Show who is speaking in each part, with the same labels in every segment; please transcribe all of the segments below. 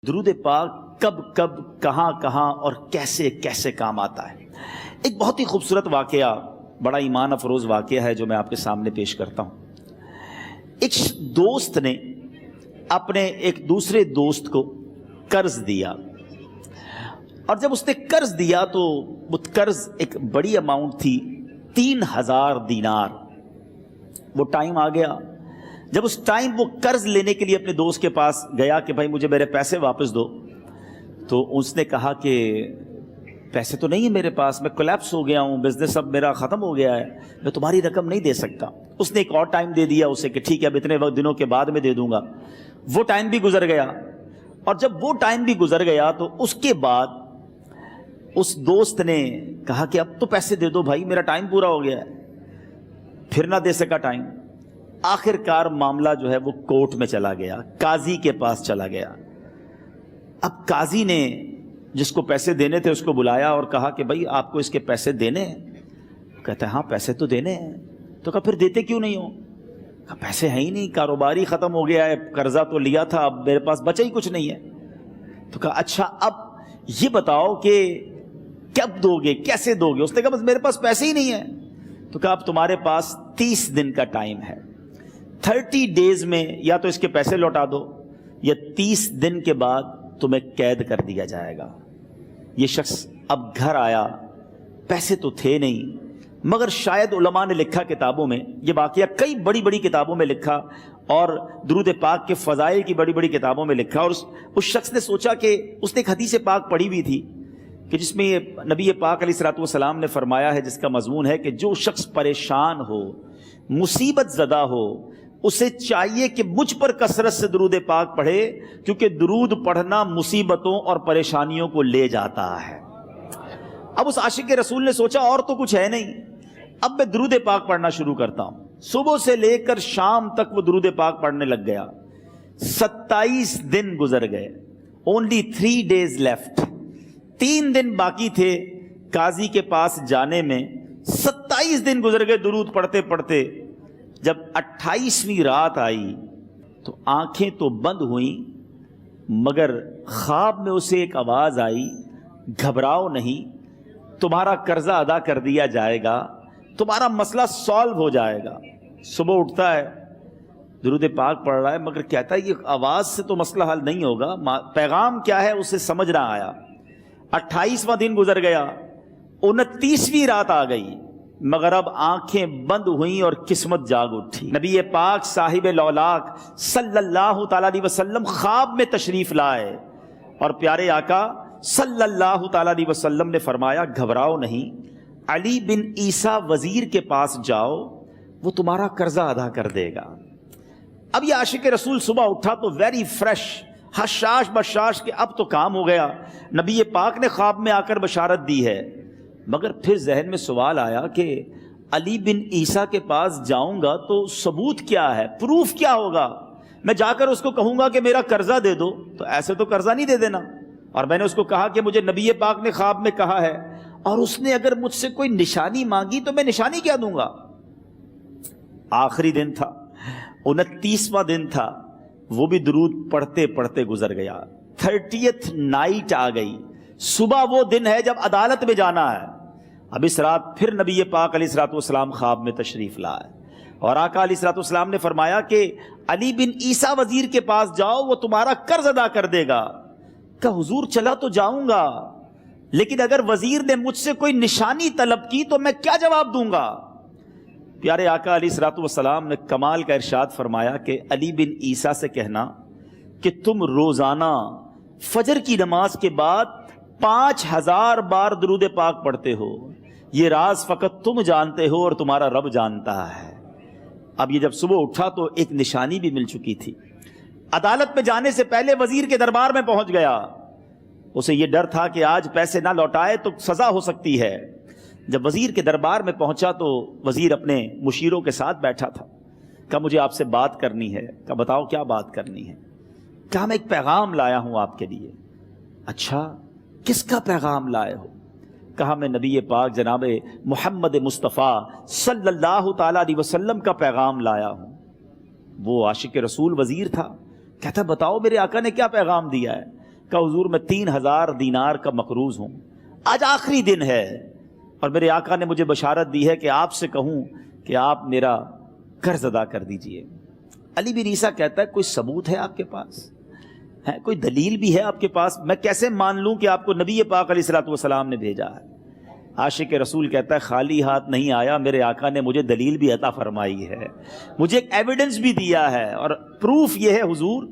Speaker 1: درود پاک کب کب کہاں کہاں اور کیسے کیسے کام آتا ہے۔ ایک بہت ہی خوبصورت واقعہ، بڑا ایمان افروز واقعہ ہے جو میں آپ کے سامنے پیش کرتا ہوں۔ ایک دوست نے اپنے ایک دوسرے دوست کو قرض دیا، اور جب اس نے قرض دیا تو وہ قرض ایک بڑی اماؤنٹ تھی، 3000 دینار۔ وہ ٹائم آ گیا جب اس ٹائم وہ قرض لینے کے لیے اپنے دوست کے پاس گیا کہ بھائی مجھے میرے پیسے واپس دو، تو اس نے کہا کہ پیسے تو نہیں ہے میرے پاس، میں کولیپس ہو گیا ہوں، بزنس اب میرا ختم ہو گیا ہے، میں تمہاری رقم نہیں دے سکتا۔ اس نے ایک اور ٹائم دے دیا اسے کہ ٹھیک ہے اب اتنے وقت دنوں کے بعد میں دے دوں گا۔ وہ ٹائم بھی گزر گیا، اور جب وہ ٹائم بھی گزر گیا تو اس کے بعد اس دوست نے کہا کہ اب تو پیسے دے دو بھائی، میرا ٹائم پورا ہو گیا ہے۔ پھر نہ دے سکا ٹائم۔ آخر کار معاملہ جو ہے وہ کورٹ میں چلا گیا، قاضی کے پاس چلا گیا۔ اب قاضی نے جس کو پیسے دینے تھے اس کو بلایا اور کہا کہ بھائی آپ کو اس کے پیسے دینے ہیں؟ کہتا ہے ہاں پیسے تو دینے ہیں۔ تو کہا پھر دیتے کیوں نہیں ہو؟ کہا پیسے ہیں ہی نہیں، کاروبار ہی ختم ہو گیا ہے، قرضہ تو لیا تھا، اب میرے پاس بچا ہی کچھ نہیں ہے۔ تو کہا اچھا اب یہ بتاؤ کہ کب دو گے، کیسے دو گے؟ اس نے کہا بس میرے پاس پیسے ہی نہیں ہیں۔ تو کہا اب تمہارے پاس 30 دن کا ٹائم ہے، 30 ڈیز میں یا تو اس کے پیسے لوٹا دو یا 30 دن کے بعد تمہیں قید کر دیا جائے گا۔ یہ شخص اب گھر آیا، پیسے تو تھے نہیں، مگر شاید علماء نے لکھا کتابوں میں، یہ واقعہ کئی بڑی بڑی کتابوں میں لکھا اور درود پاک کے فضائل کی بڑی بڑی کتابوں میں لکھا، اور اس شخص نے سوچا کہ اس نے ایک حدیث پاک پڑھی ہوئی تھی کہ جس میں یہ نبی پاک علیہ الصلوۃ والسلام نے فرمایا ہے، جس کا مضمون ہے کہ جو شخص پریشان ہو، مصیبت زدہ ہو، اسے چاہیے کہ مجھ پر کثرت سے درود پاک پڑھے، کیونکہ درود پڑھنا مصیبتوں اور پریشانیوں کو لے جاتا ہے۔ اب اس عاشق رسول نے سوچا اور تو کچھ ہے نہیں، اب میں درود پاک پڑھنا شروع کرتا ہوں۔ صبح سے لے کر شام تک وہ درود پاک پڑھنے لگ گیا۔ 27 دن گزر گئے، only 3 days left، 3 دن باقی تھے قاضی کے پاس جانے میں۔ 27 دن گزر گئے درود پڑھتے پڑھتے۔ جب 28ویں رات آئی تو آنکھیں تو بند ہوئیں، مگر خواب میں اسے ایک آواز آئی، گھبراؤ نہیں، تمہارا قرضہ ادا کر دیا جائے گا، تمہارا مسئلہ سالو ہو جائے گا۔ صبح اٹھتا ہے، درود پاک پڑھ رہا ہے، مگر کہتا ہے یہ آواز سے تو مسئلہ حل نہیں ہوگا، پیغام کیا ہے اسے سمجھ نہ آیا۔ 28واں دن گزر گیا، 29ویں رات آ گئی، مگر اب آنکھیں بند ہوئیں اور قسمت جاگ اٹھی۔ نبی پاک صاحب لولاک صلی اللہ تعالیٰ علیہ وسلم خواب میں تشریف لائے، اور پیارے آقا صلی اللہ تعالیٰ علیہ وسلم نے فرمایا گھبراؤ نہیں، علی بن عیسیٰ وزیر کے پاس جاؤ، وہ تمہارا قرضہ ادا کر دے گا۔ اب یہ عاشق رسول صبح اٹھا تو ویری فریش، حشاش بشاش کہ اب تو کام ہو گیا، نبی پاک نے خواب میں آ کر بشارت دی ہے۔ مگر پھر ذہن میں سوال آیا کہ علی بن عیسیٰ کے پاس جاؤں گا تو ثبوت کیا ہے، پروف کیا ہوگا؟ میں جا کر اس کو کہوں گا کہ میرا قرضہ دے دو تو ایسے تو قرضہ نہیں دے دینا، اور میں نے اس کو کہا کہ مجھے نبی پاک نے خواب میں کہا ہے، اور اس نے اگر مجھ سے کوئی نشانی مانگی تو میں نشانی کیا دوں گا؟ آخری دن تھا، 29واں دن تھا، وہ بھی درود پڑھتے پڑھتے گزر گیا۔ 30th نائٹ آ گئی، صبح وہ دن ہے جب عدالت میں جانا ہے۔ اب اس رات پھر نبی پاک علیہ الصلوۃ والسلام خواب میں تشریف لائے، اور آقا علیہ الصلوۃ والسلام نے فرمایا کہ علی بن عیسیٰ وزیر کے پاس جاؤ، وہ تمہارا قرض ادا کر دے گا۔ کہ حضور چلا تو جاؤں گا، لیکن اگر وزیر نے مجھ سے کوئی نشانی طلب کی تو میں کیا جواب دوں گا؟ پیارے آقا علیہ الصلوۃ والسلام نے کمال کا ارشاد فرمایا کہ علی بن عیسیٰ سے کہنا کہ تم روزانہ فجر کی نماز کے بعد 5000 بار درود پاک پڑھتے ہو، یہ راز فقط تم جانتے ہو اور تمہارا رب جانتا ہے۔ اب یہ جب صبح اٹھا تو ایک نشانی بھی مل چکی تھی۔ عدالت میں جانے سے پہلے وزیر کے دربار میں پہنچ گیا، اسے یہ ڈر تھا کہ آج پیسے نہ لوٹائے تو سزا ہو سکتی ہے۔ جب وزیر کے دربار میں پہنچا تو وزیر اپنے مشیروں کے ساتھ بیٹھا تھا۔ کہا مجھے آپ سے بات کرنی ہے۔ کہا بتاؤ کیا بات کرنی ہے؟ کہا میں ایک پیغام لایا ہوں آپ کے لیے۔ اچھا کس کا پیغام لائے ہو؟ کہا میں نبی پاک جناب محمد مصطفیٰ صلی اللہ تعالیٰ علیہ وسلم کا پیغام لایا ہوں۔ وہ عاشق رسول وزیر تھا، کہتا بتاؤ میرے آقا نے کیا پیغام دیا ہے؟ کہ حضور میں 3000 دینار کا مقروض ہوں، آج آخری دن ہے اور میرے آقا نے مجھے بشارت دی ہے کہ آپ سے کہوں کہ آپ میرا قرض ادا کر دیجئے۔ علی بن عیسیٰ کہتا ہے کوئی ثبوت ہے آپ کے پاس؟ ہے کوئی دلیل بھی ہے آپ کے پاس؟ میں کیسے مان لوں کہ آپ کو نبی پاک علیہ الصلوۃ والسلام نے بھیجا ہے؟ عاشق رسول کہتا ہے خالی ہاتھ نہیں آیا، میرے آقا نے مجھے دلیل بھی عطا فرمائی ہے، مجھے ایک ایویڈنس بھی دیا ہے، اور پروف یہ ہے حضور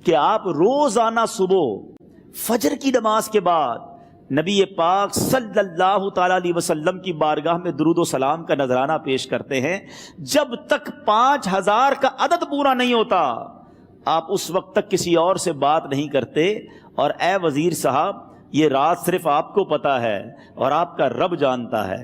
Speaker 1: کہ آپ روزانہ صبح فجر کی نماز کے بعد نبی پاک صلی اللہ تعالی علیہ وسلم کی بارگاہ میں درود و سلام کا نذرانہ پیش کرتے ہیں۔ جب تک 5000 کا عدد پورا نہیں ہوتا آپ اس وقت تک کسی اور سے بات نہیں کرتے، اور اے وزیر صاحب یہ رات صرف آپ کو پتہ ہے اور آپ کا رب جانتا ہے۔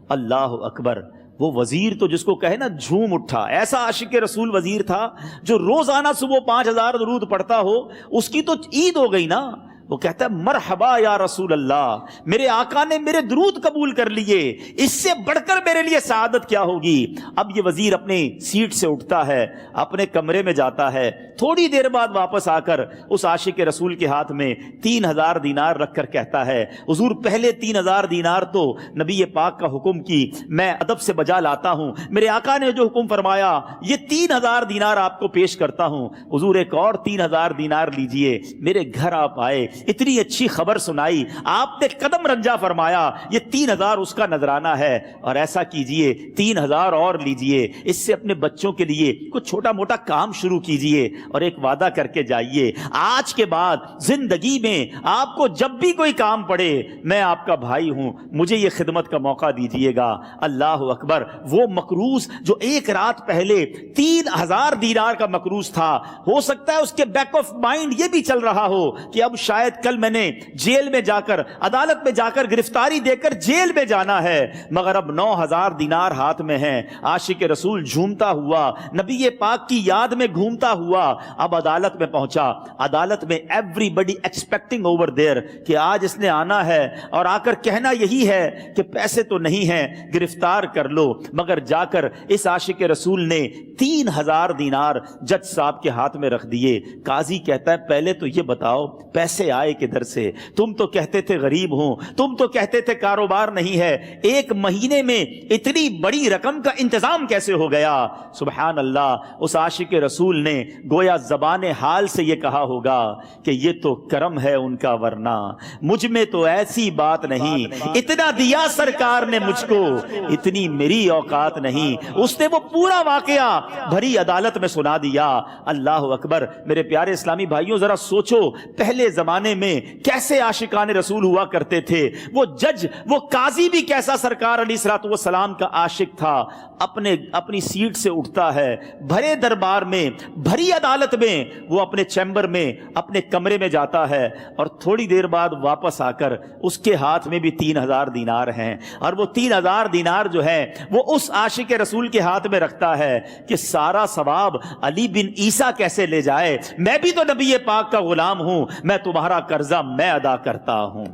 Speaker 1: اللہ اکبر، وہ وزیر تو جس کو کہے نا جھوم اٹھا، ایسا عاشق رسول وزیر تھا جو روزانہ صبح 5000 درود پڑھتا ہو، اس کی تو عید ہو گئی نا۔ وہ کہتا ہے مرحبا یا رسول اللہ، میرے آقا نے میرے درود قبول کر لیے، اس سے بڑھ کر میرے لیے سعادت کیا ہوگی۔ اب یہ وزیر اپنے سیٹ سے اٹھتا ہے، اپنے کمرے میں جاتا ہے، تھوڑی دیر بعد واپس آ کر اس عاشق رسول کے ہاتھ میں 3000 دینار رکھ کر کہتا ہے حضور پہلے 3000 دینار تو نبی پاک کا حکم کی میں ادب سے بجا لاتا ہوں، میرے آقا نے جو حکم فرمایا یہ 3000 دینار آپ کو پیش کرتا ہوں، حضور ایک اور 3000 دینار لیجئے۔ میرے گھر آپ آئے، اتنی اچھی خبر سنائی، آپ نے قدم رنجا فرمایا، یہ 3000 اس کا نذرانہ ہے، اور ایسا کیجئے 3000 اور لیجئے، اس سے اپنے بچوں کے لیے کچھ چھوٹا موٹا کام شروع کیجئے اور ایک وعدہ کر کے جائیے، آج کے بعد زندگی میں آپ کو جب بھی کوئی کام پڑے میں آپ کا بھائی ہوں، مجھے یہ خدمت کا موقع دیجئے گا۔ اللہ اکبر، وہ مقروض جو ایک رات پہلے 3000 دینار کا مقروض تھا، ہو سکتا ہے اس کے بیک آف مائنڈ یہ بھی چل رہا ہو کہ اب شاید کل میں نے جیل میں جا کر عدالت میں جا کر گرفتاری دے کر جیل میں جانا ہے، مگر اب 9000 دینار ہاتھ میں ہیں۔ عاشق رسول جھومتا ہوا نبی پاک کی یاد میں گھومتا ہوا اب عدالت میں پہنچا۔ عدالت میں everybody expecting over there کہ آج اس نے آنا ہے اور آ کر کہنا یہی ہے کہ پیسے تو نہیں ہیں، گرفتار کر لو، مگر جا کر اس عاشق رسول نے 3000 دینار جج صاحب کے ہاتھ میں رکھ دیے۔ قاضی کہتا ہے پہلے تو یہ بتاؤ پیسے آئے کدھر سے؟ تم تو کہتے تھے غریب ہوں، تم تو کہتے تھے کاروبار نہیں ہے، ایک مہینے میں اتنی بڑی رقم کا انتظام کیسے ہو گیا؟ سبحان اللہ، اس عاشق رسول نے گویا زبان حال سے یہ کہا ہوگا کہ یہ تو کرم ہے ان کا، ورنہ مجھ میں تو ایسی بات نہیں، اتنا دیا سرکار نے مجھ کو، اتنی میری اوقات نہیں۔ اس نے وہ پورا واقعہ بھری عدالت میں سنا دیا۔ اللہ اکبر، میرے پیارے اسلامی بھائیوں ذرا سوچو پہلے زمانے میں کیسے عاشقان رسول ہوا کرتے تھے، وہ جج وہ قاضی بھی کیسا سرکار علیہ الصلوۃ والسلام کا عاشق تھا۔ اپنی سیٹ سے اٹھتا ہے، بھرے دربار میں بھری عدالت میں وہ اپنے چیمبر میں اپنے کمرے میں جاتا ہے، اور تھوڑی دیر بعد واپس آ کر اس کے ہاتھ میں بھی 3000 دینار ہیں، اور وہ 3000 دینار جو ہے وہ اس عاشق رسول کے ہاتھ میں رکھتا ہے کہ سارا ثواب علی بن عیسیٰ کیسے لے جائے، میں بھی تو نبی پاک کا غلام ہوں، میں تمہارا قرضہ میں ادا کرتا ہوں۔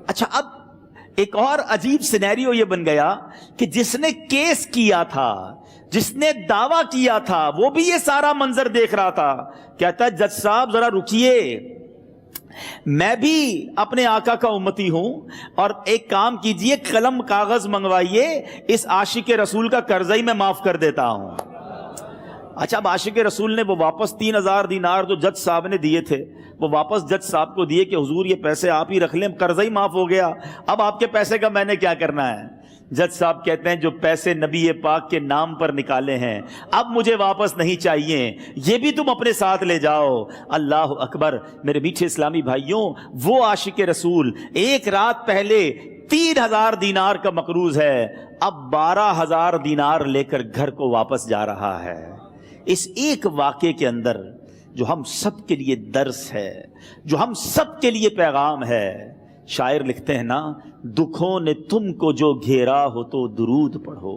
Speaker 1: اچھا، اب ایک اور عجیب سینیریو یہ بن گیا کہ جس نے کیس کیا تھا، جس نے دعویٰ کیا تھا، وہ بھی یہ سارا منظر دیکھ رہا تھا۔ کہتا ہے جج صاحب ذرا رکیے، میں بھی اپنے آقا کا امتی ہوں، اور ایک کام کیجئے، قلم کاغذ منگوائیے، اس عاشق رسول کا قرضہ ہی میں معاف کر دیتا ہوں۔ اچھا، اب عاشق رسول نے وہ واپس 3000 دینار جو جج صاحب نے دیے تھے وہ واپس جج صاحب کو دیے کہ حضور یہ پیسے آپ ہی رکھ لیں، قرضہ ہی معاف ہو گیا، اب آپ کے پیسے کا میں نے کیا کرنا ہے؟ جج صاحب کہتے ہیں جو پیسے نبی پاک کے نام پر نکالے ہیں اب مجھے واپس نہیں چاہیے، یہ بھی تم اپنے ساتھ لے جاؤ۔ اللہ اکبر، میرے میٹھے اسلامی بھائیوں، وہ عاشق رسول ایک رات پہلے 3000 دینار کا مقروض ہے، اب 12000 دینار لے کر گھر کو واپس جا رہا ہے۔ اس ایک واقعے کے اندر جو ہم سب کے لیے درس ہے، جو ہم سب کے لیے پیغام ہے، شاعر لکھتے ہیں نا، دکھوں نے تم کو جو گھیرا ہو تو درود پڑھو،